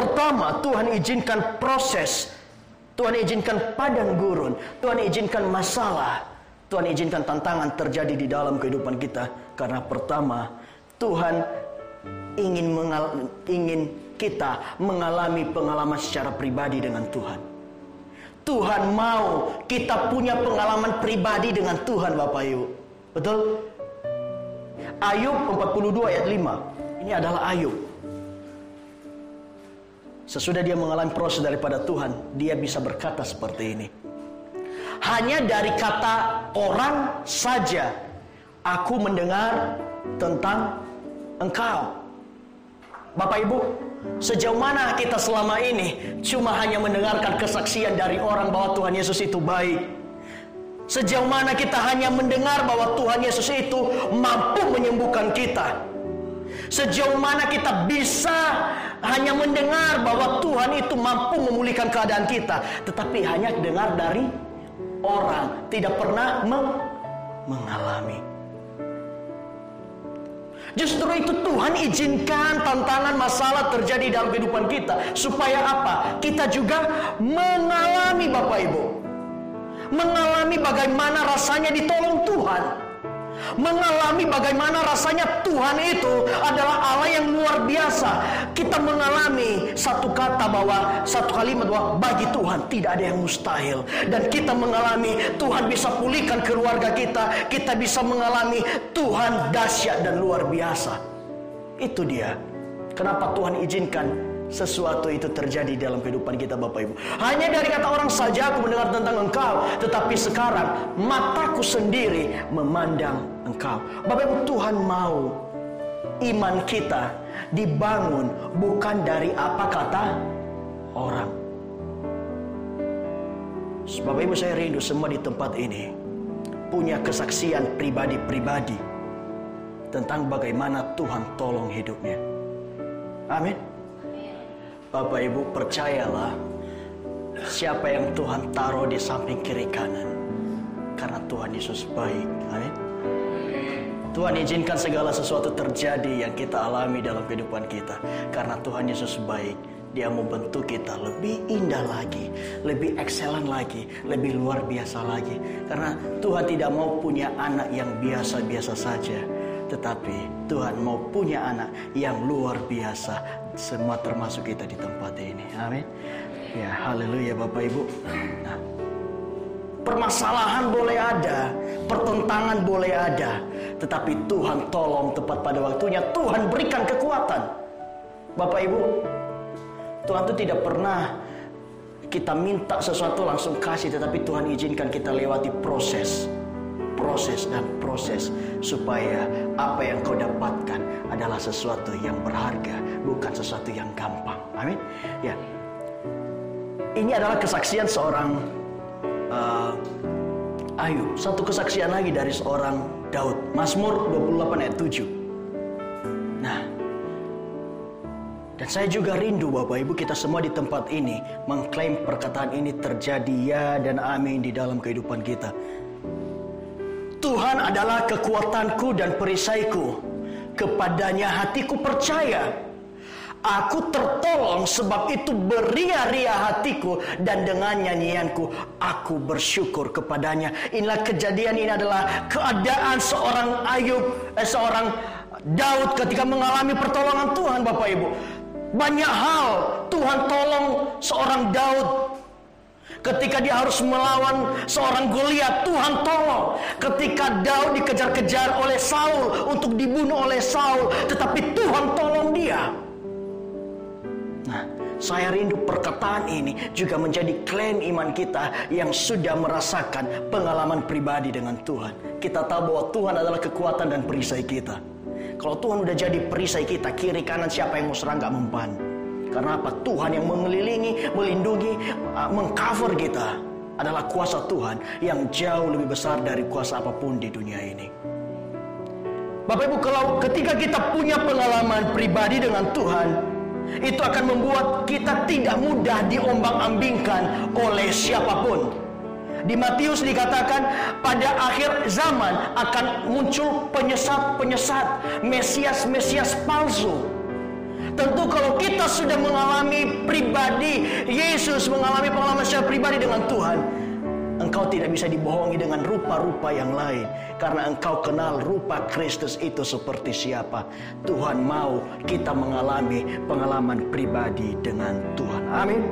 pertama Tuhan izinkan proses, Tuhan izinkan padang gurun, Tuhan izinkan masalah, Tuhan izinkan tantangan terjadi di dalam kehidupan kita. Karena pertama, Tuhan ingin kita mengalami pengalaman secara pribadi dengan Tuhan. Tuhan mau kita punya pengalaman pribadi dengan Tuhan, Bapak Ibu. Betul? Ayub 42 ayat 5. Ini adalah Ayub. Sesudah dia mengalami proses daripada Tuhan, dia bisa berkata seperti ini. Hanya dari kata orang saja aku mendengar tentang Engkau. Bapak Ibu, sejauh mana kita selama ini cuma hanya mendengarkan kesaksian dari orang bahwa Tuhan Yesus itu baik? Sejauh mana kita hanya mendengar bahwa Tuhan Yesus itu mampu menyembuhkan kita? Sejauh mana kita bisa hanya mendengar bahwa Tuhan itu mampu memulihkan keadaan kita, tetapi hanya dengar dari orang, tidak pernah mengalami. Justru itu Tuhan izinkan tantangan, masalah terjadi dalam kehidupan kita. Supaya apa? Kita juga mengalami, Bapak Ibu. Mengalami bagaimana rasanya ditolong Tuhan. Mengalami bagaimana rasanya Tuhan itu adalah Allah yang luar biasa. Kita mengalami satu kalimat bahwa bagi Tuhan tidak ada yang mustahil. Dan kita mengalami Tuhan bisa pulihkan keluarga kita. Kita bisa mengalami Tuhan dahsyat dan luar biasa. Itu dia. Kenapa Tuhan izinkan sesuatu itu terjadi dalam kehidupan kita, Bapak Ibu. Hanya dari kata orang saja aku mendengar tentang Engkau, tetapi sekarang mataku sendiri memandang Engkau. Bapak Ibu, Tuhan mau iman kita dibangun bukan dari apa kata orang. Bapak Ibu, saya rindu semua di tempat ini punya kesaksian pribadi-pribadi tentang bagaimana Tuhan tolong hidupnya. Amin. Bapak Ibu, percayalah, siapa yang Tuhan taruh di samping kiri kanan, karena Tuhan Yesus baik. Amin. Tuhan izinkan segala sesuatu terjadi yang kita alami dalam kehidupan kita, karena Tuhan Yesus baik. Dia mau bentuk kita lebih indah lagi, lebih excellent lagi, lebih luar biasa lagi. Karena Tuhan tidak mau punya anak yang biasa-biasa saja, tetapi Tuhan mau punya anak yang luar biasa. Semua termasuk kita di tempat ini. Amin. Ya, haleluya Bapak Ibu. Nah, permasalahan boleh ada, pertentangan boleh ada, tetapi Tuhan tolong tepat pada waktunya. Tuhan berikan kekuatan. Bapak Ibu, Tuhan itu tidak pernah kita minta sesuatu langsung kasih, tetapi Tuhan izinkan kita lewati proses dan proses, supaya apa yang kau dapatkan adalah sesuatu yang berharga, bukan sesuatu yang gampang. Amin. Ya, ini adalah kesaksian seorang Ayub. Satu kesaksian lagi dari seorang Daud, Mazmur 28 ayat 7. Nah, dan saya juga rindu Bapak Ibu, kita semua di tempat ini mengklaim perkataan ini terjadi ya dan amin di dalam kehidupan kita. Tuhan adalah kekuatanku dan perisaiku, kepadanya hatiku percaya. Aku tertolong, sebab itu beria-ria hatiku, dan dengan nyanyianku aku bersyukur kepadanya. Inilah kejadian, ini adalah keadaan seorang seorang Daud ketika mengalami pertolongan Tuhan, Bapak Ibu. Banyak hal Tuhan tolong seorang Daud. Ketika dia harus melawan seorang Goliat, Tuhan tolong. Ketika Daud dikejar-kejar oleh Saul untuk dibunuh oleh Saul, tetapi Tuhan tolong dia. Nah, saya rindu perkataan ini juga menjadi klaim iman kita yang sudah merasakan pengalaman pribadi dengan Tuhan. Kita tahu bahwa Tuhan adalah kekuatan dan perisai kita. Kalau Tuhan udah jadi perisai kita, kiri kanan siapa yang mau serang gak mempan. Karena apa? Tuhan yang mengelilingi, melindungi, mengcover kita adalah kuasa Tuhan yang jauh lebih besar dari kuasa apapun di dunia ini. Bapak Ibu, kalau ketika kita punya pengalaman pribadi dengan Tuhan, itu akan membuat kita tidak mudah diombang-ambingkan oleh siapapun. Di Matius dikatakan pada akhir zaman akan muncul penyesat-penyesat, Mesias-Mesias palsu. Tentu kalau kita sudah mengalami pribadi, Yesus mengalami pengalaman secara pribadi dengan Tuhan, engkau tidak bisa dibohongi dengan rupa-rupa yang lain. Karena engkau kenal rupa Kristus itu seperti siapa. Tuhan mau kita mengalami pengalaman pribadi dengan Tuhan. Amin.